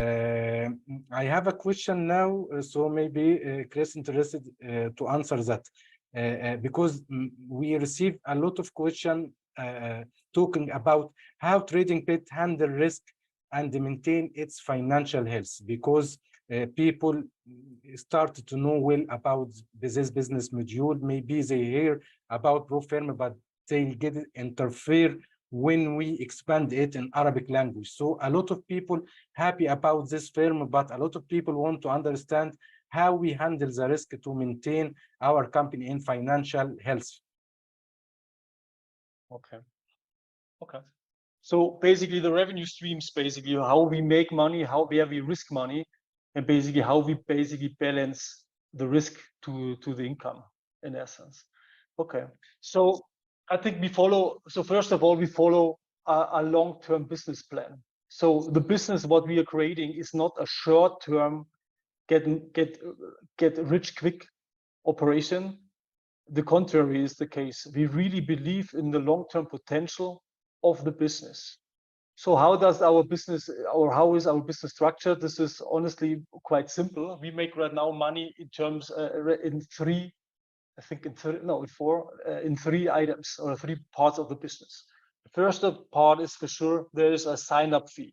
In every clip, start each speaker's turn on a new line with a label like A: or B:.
A: I have a question now, so maybe Chris interested to answer that because we receive a lot of questions talking about how trading pit handle risk and maintain its financial health, because people start to know well about this business module. Maybe they hear about pro firm, but they get interfere when we expand it in Arabic language. So a lot of people happy about this firm, but a lot of people want to understand how we handle the risk to maintain our company in financial health.
B: Okay. So basically the revenue streams, basically how we make money, where we risk money, and basically how we basically balance the risk to the income in essence. Okay, so I think we follow, so first of all, we follow a long-term business plan. So the business what we are creating is not a short-term get rich quick operation. The contrary is the case. We really believe in the long-term potential of the business. So how does our business, or how is our business structured? This is honestly quite simple. We make right now money in terms in three, I think in three items or three parts of the business. The first part is for sure there is a sign-up fee.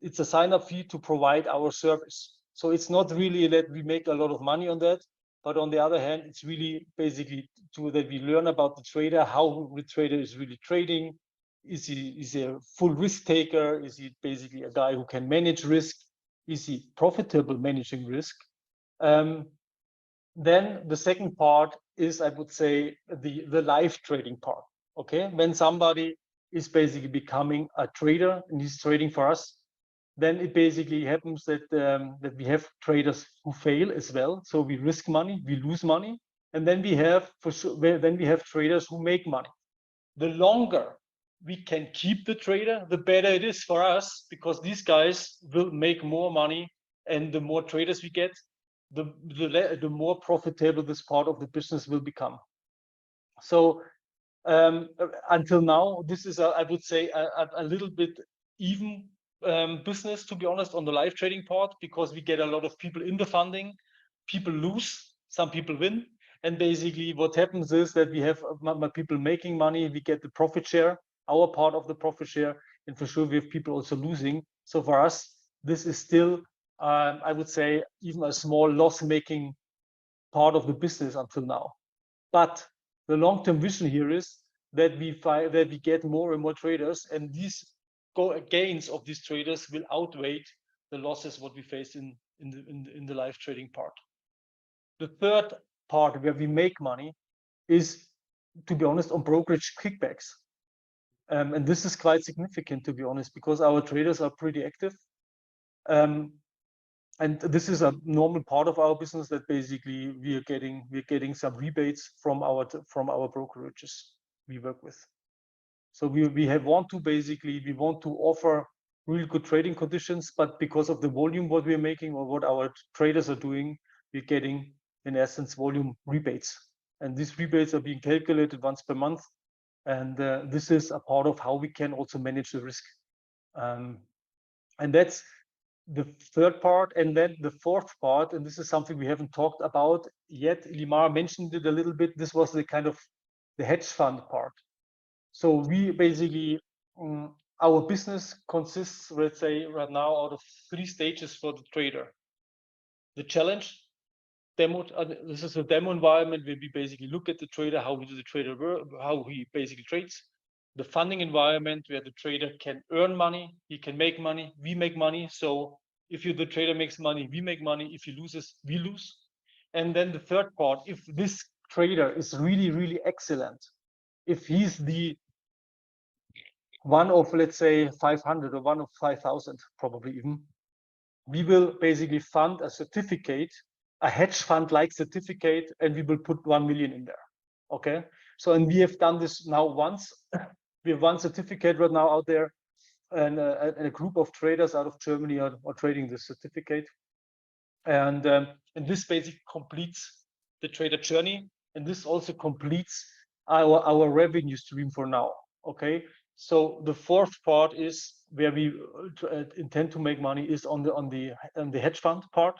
B: It's a sign-up fee to provide our service. So it's not really that we make a lot of money on that, but on the other hand, it's really basically that we learn about the trader, how the trader is really trading. Is he a full risk taker? Is he basically a guy who can manage risk? Is he profitable managing risk? Then the second part is, I would say, the live trading part. Okay, when somebody is basically becoming a trader and he's trading for us, then it basically happens that that we have traders who fail as well. So we risk money, we lose money, and then we have traders who make money. The longer we can keep the trader, the better it is for us, because these guys will make more money, and the more traders we get, the more profitable this part of the business will become. So until now, this is I would say a little bit even business, to be honest, on the live trading part, because we get a lot of people in the funding. People lose, some people win, and basically what happens is that we have people making money, we get the profit share, our part of the profit share, and for sure we have people also losing. So for us, this is still I would say even a small loss-making part of the business until now. But the long-term vision here is that we get more and more traders, and these gains of these traders will outweigh the losses what we face in the live trading part. The third part where we make money is, to be honest, on brokerage kickbacks. And this is quite significant, to be honest, because our traders are pretty active. And this is a normal part of our business, that basically we're getting some rebates from our brokerages we work with. So we want to offer really good trading conditions, but because of the volume what we're making or what our traders are doing, we're getting in essence volume rebates, and these rebates are being calculated once per month, and this is a part of how we can also manage the risk, and that's the third part. And then the fourth part, and this is something we haven't talked about yet, Limar mentioned it a little bit, this was the kind of the hedge fund part. So we basically our business consists, let's say right now, out of 3 stages for the trader. The challenge demo, this is a demo environment where we basically look at the trader, how the trader work, how he basically trades. The funding environment where the trader can earn money, he can make money, we make money. So if the trader makes money, we make money. If he loses, we lose. And then the third part, if this trader is really, really excellent, if he's the one of, let's say, 500 or one of 5,000, probably even, we will basically fund a certificate, a hedge fund-like certificate, and we will put 1 million in there. Okay. So, and we have done this now once. We have one certificate right now out there, and a group of traders out of Germany are trading this certificate. And this basically completes the trader journey, and this also completes our revenue stream for now. Okay, So the fourth part is where we intend to make money is on the hedge fund part,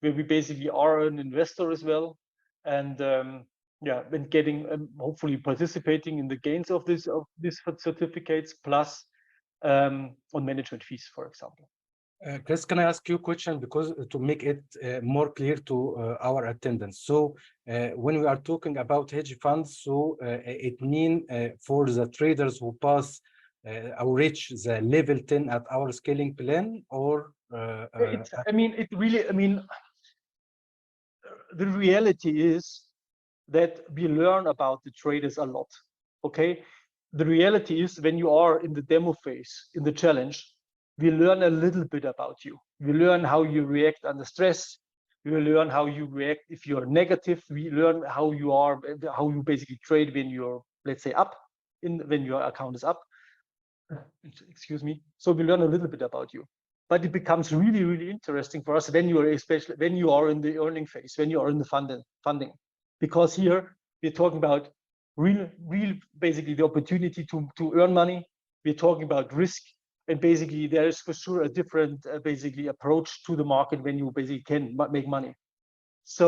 B: where we basically are an investor as well, and been getting hopefully participating in the gains of these certificates, plus on management fees, for example.
A: Chris, can I ask you a question, because to make it more clear to our attendance? So when we are talking about hedge funds, so it means for the traders who pass or reach the level 10 at our scaling plan, or
B: the reality is that we learn about the traders a lot. Okay, the reality is when you are in the demo phase, in the challenge, we learn a little bit about you. We learn how you react under stress. We learn how you react if you're negative. We learn how you basically trade when you're, let's say, up, when your account is up. Excuse me. So we learn a little bit about you, but it becomes really, really interesting for us when you are, especially when you are in the earning phase, when you are in the funding, because here we're talking about real, basically the opportunity to earn money. We're talking about risk, and basically there is for sure a different basically approach to the market when you basically can make money. So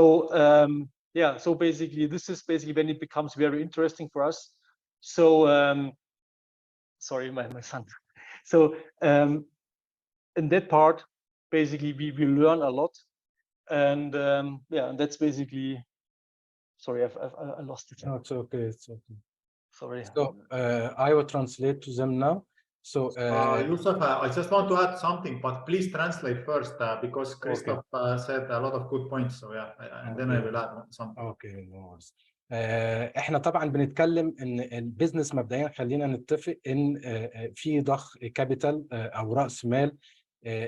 B: so basically this is basically when it becomes very interesting for us. So sorry, my son. So in that part, basically we learn a lot, and and that's basically. Sorry, I lost it.
A: No, it's okay. It's okay.
B: Sorry.
A: So I will translate to them now. So
C: Yusuf, I just want to add something, but please translate first because Christoph said a lot of good points. So and then I will add something.
A: Okay, no worries. احنا طبعا بنتكلم ان البيزنس مبدئيا، خلينا نتفق ان في ضخ كابيتال او راس مال،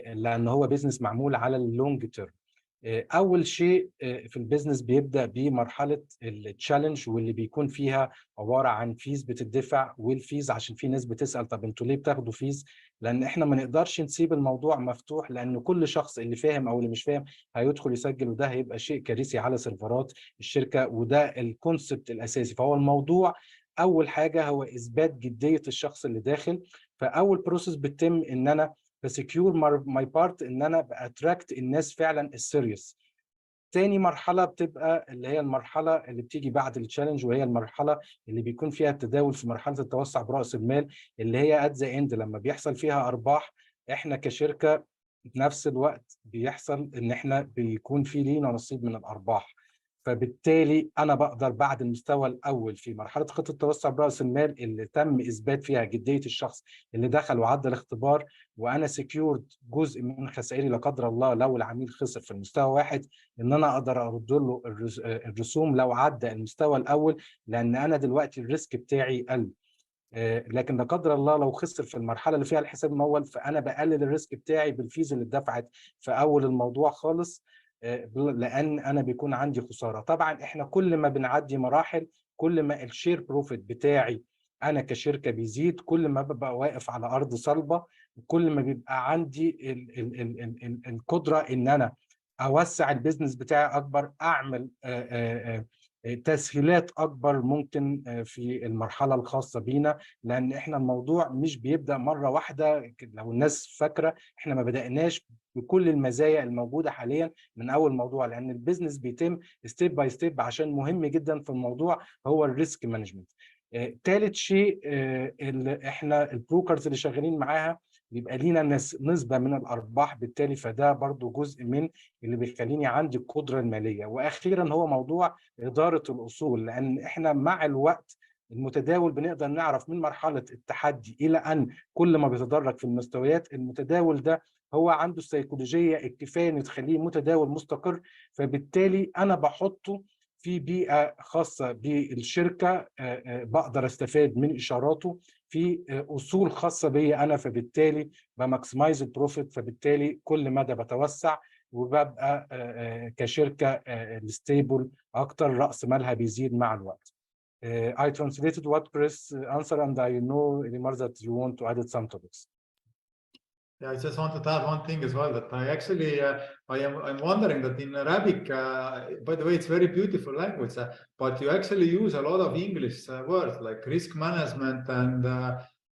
A: لان هو بيزنس معمول على اللونج تيرم. اول شيء في البيزنس بيبدا بمرحله التشالنج، واللي بيكون فيها عباره عن فيز بتدفع، والفيز عشان في ناس بتسال طب انتوا ليه بتاخدوا فيز؟ لان احنا ما نقدرش نسيب الموضوع مفتوح، لان كل شخص اللي فاهم او اللي مش فاهم هيدخل يسجل، وده هيبقى شيء كارثي على سيرفرات الشركه، وده الكونسبت الاساسي. فهو الموضوع اول حاجه هو اثبات جديه الشخص اللي داخل. فاول بروسيس بتتم ان انا بسكيور ماي بارت، ان انا باتراكت الناس فعلا السيريس. تاني مرحله بتبقى اللي هي المرحله اللي بتيجي بعد التشالنج، وهي المرحله اللي بيكون فيها التداول في مرحله التوسع براس المال، اللي هي ات ذا اند لما بيحصل فيها ارباح. احنا كشركه في نفس الوقت بيحصل ان احنا بيكون في لينا نصيب من الارباح. فبالتالي انا بقدر بعد المستوى الاول في مرحله خطه التوسع براس المال اللي تم اثبات فيها جديه الشخص اللي دخل وعدى الاختبار، وانا سكيورد جزء من خسائري لا قدر الله لو العميل خسر في المستوى واحد، ان انا اقدر ارد له الرسوم لو عدى المستوى الاول، لان انا دلوقتي الريسك بتاعي قل. لكن لا قدر الله لو خسر في المرحله اللي فيها الحساب الممول، فانا بقلل الريسك بتاعي بالفيز اللي اتدفعت في اول الموضوع خالص، لان انا بيكون عندي خساره. طبعا احنا كل ما بنعدي مراحل، كل ما الشير بروفيت بتاعي انا كشركه بيزيد، كل ما ببقى واقف على ارض صلبه، كل ما بيبقى عندي القدره ان انا اوسع البيزنس بتاعي اكبر، اعمل تسهيلات اكبر ممكن في المرحله الخاصه بينا، لان احنا الموضوع مش بيبدا مره واحده. لو الناس فاكره احنا ما بداناش بكل المزايا الموجوده حاليا من اول موضوع، لان البيزنس بيتم ستيب باي ستيب، عشان مهم جدا في الموضوع هو الريسك مانجمنت. ثالث شيء اللي احنا البروكرز اللي شغالين معاها بيبقى لينا نسبه من الارباح، بالتالي فده برضو جزء من اللي بيخليني عندي القدره الماليه. واخيرا هو موضوع اداره الاصول، لان احنا مع الوقت المتداول بنقدر نعرف من مرحله التحدي الى ان كل ما بيتدرج في المستويات، المتداول ده هو عنده السيكولوجيه الكفايه ان تخليه متداول مستقر. فبالتالي انا بحطه في بيئه خاصه بالشركه، بقدر استفاد من اشاراته في اصول خاصه بي انا، فبالتالي بماكسمايز البروفيت، فبالتالي كل مدى بتوسع وببقى كشركه الستيبل اكتر، راس مالها بيزيد مع الوقت. I translated what Chris answered, and I know, Elimar, that you want to add some topics.
C: Yeah, I just wanted to add one thing as well, that I actually I'm wondering that in Arabic, by the way, it's very beautiful language, but you actually use a lot of English words like risk management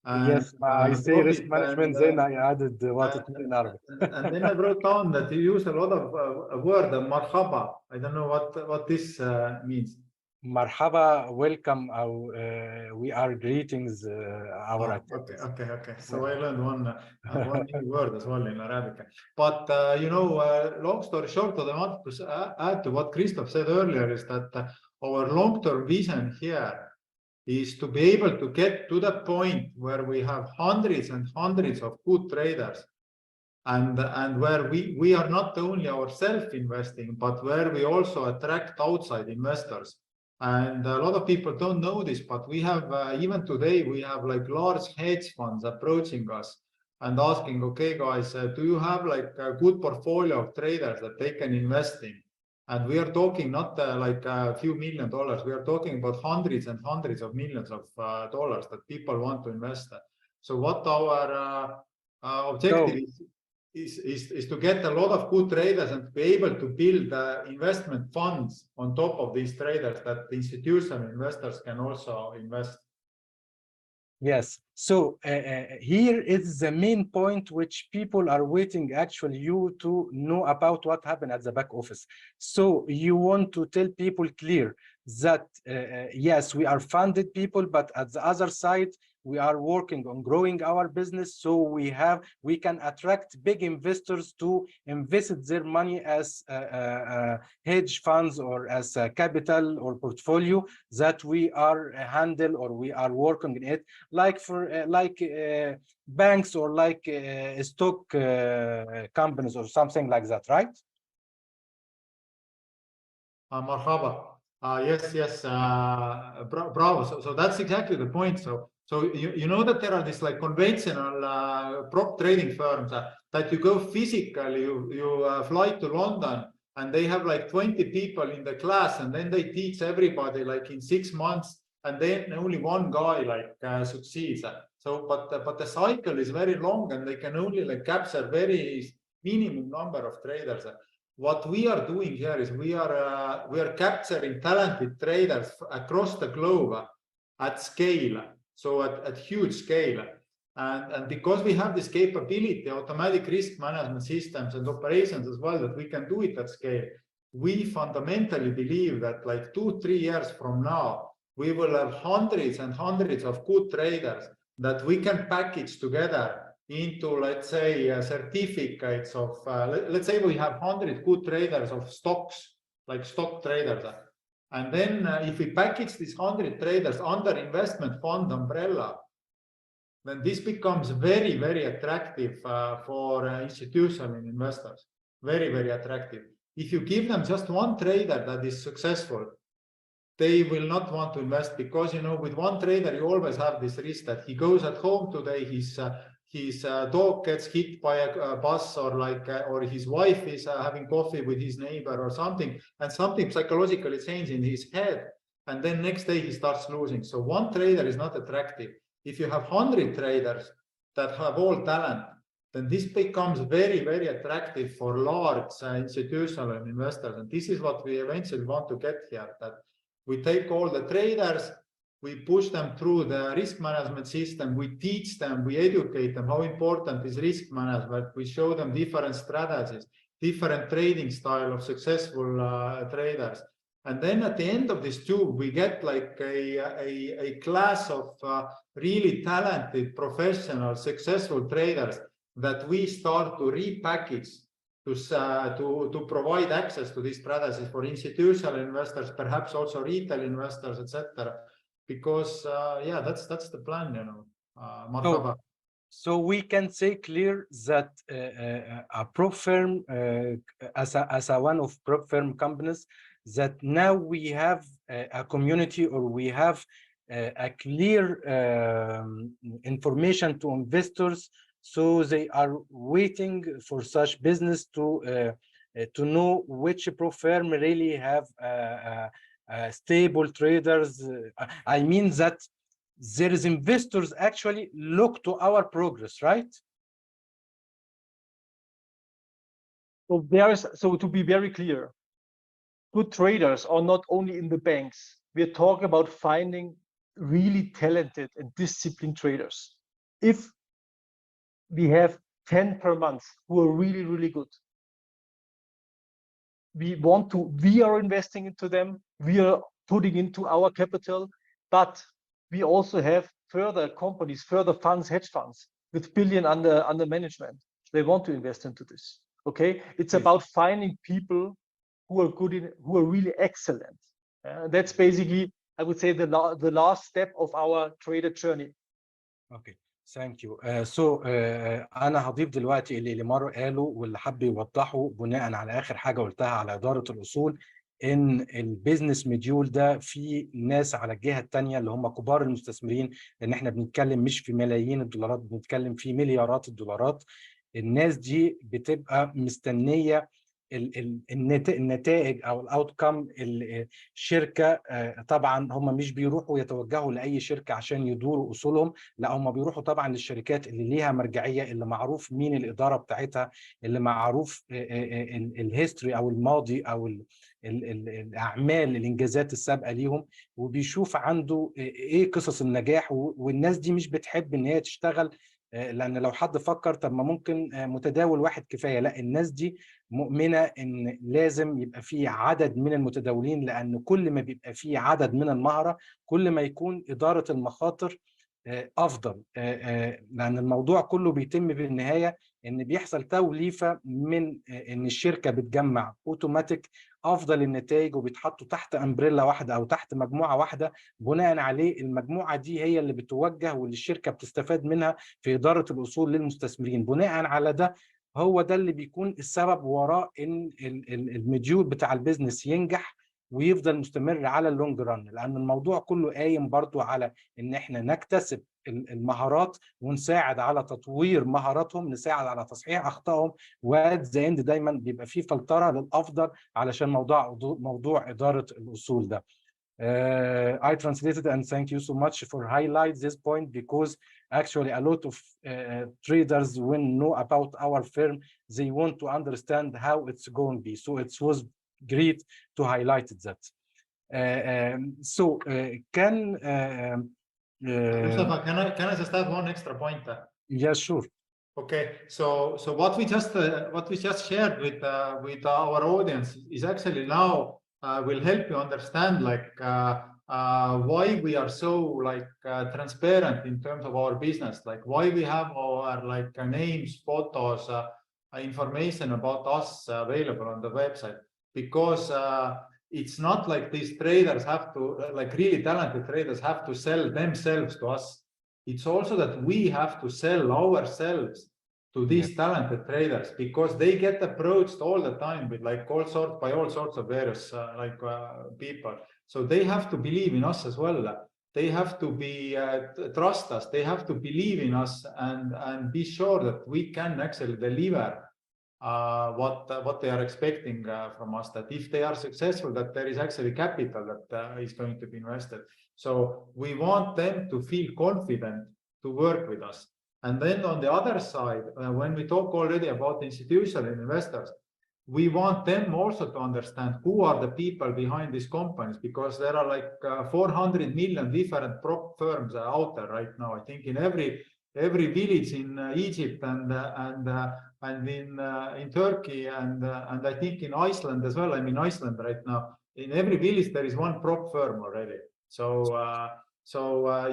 A: Yes, I say risk
C: profit,
A: management, then I added what it means in Arabic.
C: and then I wrote down that you use a lot of word marhaba. I don't know what this means.
A: Marhaba, welcome. We are greetings our attendees.
C: Okay. So I learned one new word as well in Arabic. But you know, long story short, what I wanted to add to what Christoph said earlier is that our long-term vision here is to be able to get to the point where we have hundreds and hundreds of good traders, and where we are not only ourselves investing, but where we also attract outside investors. And a lot of people don't know this, but we have even today we have like large hedge funds approaching us and asking, okay guys, do you have like a good portfolio of traders that they can invest in? And we are talking not like a few $1 million, we are talking about hundreds and hundreds of millions of dollars that people want to invest. So what our objective is to get a lot of good traders and be able to build investment funds on top of these traders that the institutional investors can also invest.
A: Yes, so here is the main point which people are waiting actually you to know about what happened at the back office. So you want to tell people clear that yes, we are funded people, but at the other side, we are working on growing our business, so we can attract big investors to invest their money as hedge funds or as capital or portfolio that we are handle or we are working in it, like for banks or like stock companies or something like that, right?
C: Marhaba. Yes, bravo. So that's exactly the point. So you know that there are these like conventional prop trading firms that you go physically, you fly to London and they have like 20 people in the class and then they teach everybody like in 6 months and then only one guy like succeeds. So but the cycle is very long and they can only like capture very minimum number of traders. What we are doing here is we are capturing talented traders across the globe at scale, so at huge scale. And because we have this capability, automatic risk management systems and operations as well, that we can do it at scale, we fundamentally believe that like 2-3 years from now, we will have hundreds and hundreds of good traders that we can package together into, let's say, certificates of, let's say we have 100 good traders of stocks, like stock traders. And then if we package these 100 traders under investment fund umbrella, then this becomes very, very attractive for institutional investors. Very, very attractive. If you give them just one trader that is successful, they will not want to invest because, you know, with one trader, you always have this risk that he goes at home today, his dog gets hit by a bus, or his wife is having coffee with his neighbor or something, and something psychologically changes in his head, and then next day he starts losing. So one trader is not attractive. If you have 100 traders that have all talent, then this becomes very, very attractive for large institutional investors. And this is what we eventually want to get here, that we take all the traders, we push them through the risk management system, we teach them, we educate them how important is risk management, we show them different strategies, different trading style of successful traders. And then at the end of this tube, we get like a class of really talented, professional, successful traders that we start to repackage to provide access to these strategies for institutional investors, perhaps also retail investors, etc. Because yeah, that's the plan, you know.
A: So we can say clear that a prop firm, as a one of prop firm companies, that now we have a community, or we have a clear information to investors, so they are waiting for such business to know which prop firm really have stable traders. I mean that there is investors actually look to our progress, right?
B: So to be very clear, good traders are not only in the banks. We're talking about finding really talented and disciplined traders. if we have 10 per month who are really, really good, we are investing into them, we are putting into our capital, but we also have further companies, further funds, hedge funds with billion under management. They want to invest into this. Okay, it's about finding people who are good who are really excellent. That's basically, I would say, the last step of our trader journey.
A: Okay, thank you. أنا هضيف دلوقتي اللي مارو قاله واللي حب يوضحه بناء على آخر حاجة قلتها على إدارة الأصول، إن البيزنس مديول ده في ناس على الجهة التانية اللي هم كبار المستثمرين، لأن إحنا بنتكلم مش في ملايين الدولارات، بنتكلم في مليارات الدولارات. الناس دي بتبقى مستنية النتائج او الاوتكم الشركه. طبعا هم مش بيروحوا يتوجهوا لاي شركه عشان يدوروا اصولهم، لا هم بيروحوا طبعا للشركات اللي ليها مرجعيه، اللي معروف مين الاداره بتاعتها، اللي معروف الهيستوري او الماضي او الاعمال الانجازات السابقه ليهم، وبيشوف عنده ايه قصص النجاح. والناس دي مش بتحب ان هي تشتغل، لان لو حد فكر طب ما ممكن متداول واحد كفايه، لا الناس دي مؤمنه ان لازم يبقى في عدد من المتداولين، لان كل ما بيبقى في عدد من المهره كل ما يكون اداره المخاطر افضل، لان الموضوع كله بيتم بالنهايه ان بيحصل توليفه من ان الشركه بتجمع اوتوماتيك افضل النتائج، وبيتحطوا تحت امبريلا واحده او تحت مجموعه واحده، بناء عليه المجموعه دي هي اللي بتوجه واللي الشركه بتستفاد منها في اداره الاصول للمستثمرين. بناء على ده هو ده اللي بيكون السبب وراء ان المديول بتاع البيزنس ينجح ويفضل مستمر على اللونج ران، لان الموضوع كله قايم برضو على ان احنا نكتسب المهارات ونساعد على تطوير مهاراتهم، نساعد على تصحيح اخطائهم، وات ذا اند دايما بيبقى فيه فلتره للافضل علشان موضوع اداره الاصول ده. I translated and thank you so much for highlight this point, because actually a lot of traders when know about our firm, they want to understand how it's going to be. So it was great to highlight that.
C: Mustafa, can I just add one extra point?
A: Yeah, sure.
C: Okay, so what we just shared with our audience is actually now will help you understand like why we are so like transparent in terms of our business, like why we have our like names, photos, information about us available on the website, because it's not like these traders have to, like really talented traders have to sell themselves to us. It's also that we have to sell ourselves to these talented traders, because they get approached all the time with like all sorts of various people. So they have to believe in us as well. They have to be trust us. They have to believe in us and be sure that we can actually deliver what they are expecting from us. That if they are successful, that there is actually capital that is going to be invested. So we want them to feel confident to work with us. And then on the other side, when we talk already about institutional investors, we want them also to understand who are the people behind these companies, because there are like 400 million different prop firms out there right now. I think in every village in Egypt and in Turkey and I think in Iceland as well. I'm in Iceland right now. In every village there is one prop firm already. So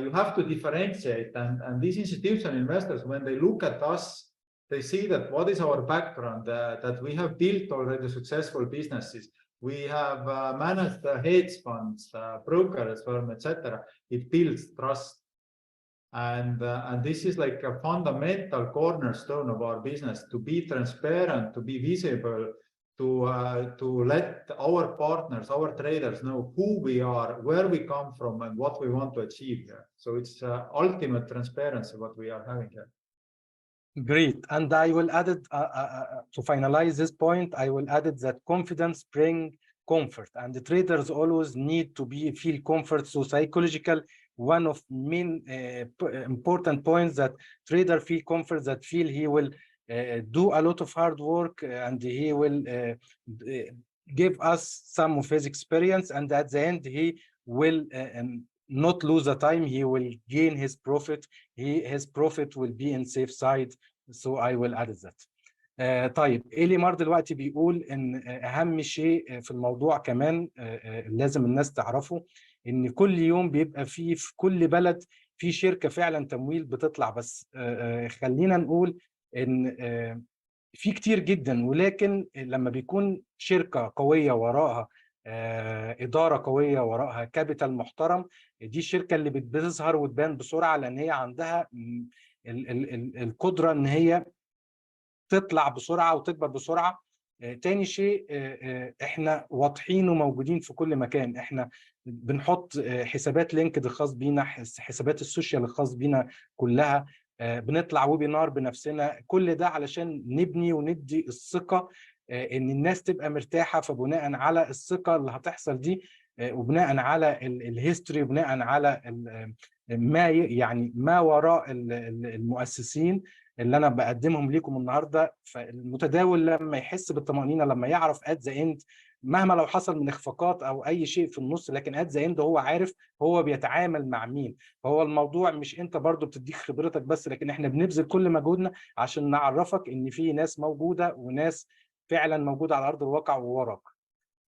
C: you have to differentiate, and these institutional investors, when they look at us, they see that what is our background, that we have built already successful businesses. We have managed hedge funds, brokers firm, etc. It builds trust. And this is like a fundamental cornerstone of our business, to be transparent, to be visible, to let our partners, our traders know who we are, where we come from, and what we want to achieve here. So it's ultimate transparency what we are having here.
A: Great. And I will add it to finalize this point. I will add it that confidence brings comfort, and the traders always need to feel comfort. So psychological, one of main important points, that trader feel comfort, that feel he will do a lot of hard work, and he will give us some of his experience, and at the end he will not lose the time. He will gain his profit. His profit will be in safe side. So I will add that. طيب إليمار دلوقتي بيقول إن أهم شيء في الموضوع كمان لازم الناس تعرفه إن كل يوم بيبقى في كل بلد في شركة فعلا تمويل بتطلع، بس خلينا نقول إن في كتير جدا، ولكن لما بيكون شركة قوية وراءها إدارة قوية وراءها كابيتال محترم، دي الشركة اللي بتظهر وتبان بسرعة، لأن هي عندها القدرة إن هي تطلع بسرعة وتكبر بسرعة. تاني شيء احنا واضحين وموجودين في كل مكان، احنا بنحط حسابات لينكد الخاص بينا، حسابات السوشيال الخاص بينا كلها، بنطلع ويبينار بنفسنا، كل ده علشان نبني وندي الثقة ان الناس تبقى مرتاحة. فبناء على الثقة اللي هتحصل دي وبناء على الهيستوري وبناء على ما وراء المؤسسين اللي انا بقدمهم لكم النهارده، فالمتداول لما يحس بالطمأنينة لما يعرف ات ذا اند، مهما لو حصل من اخفاقات او اي شيء في النص، لكن ات ذا اند هو عارف هو بيتعامل مع مين. فهو الموضوع مش انت برضو بتديك خبرتك بس، لكن احنا بنبذل كل مجهودنا عشان نعرفك ان في ناس موجوده وناس فعلا موجوده على ارض الواقع ووراك.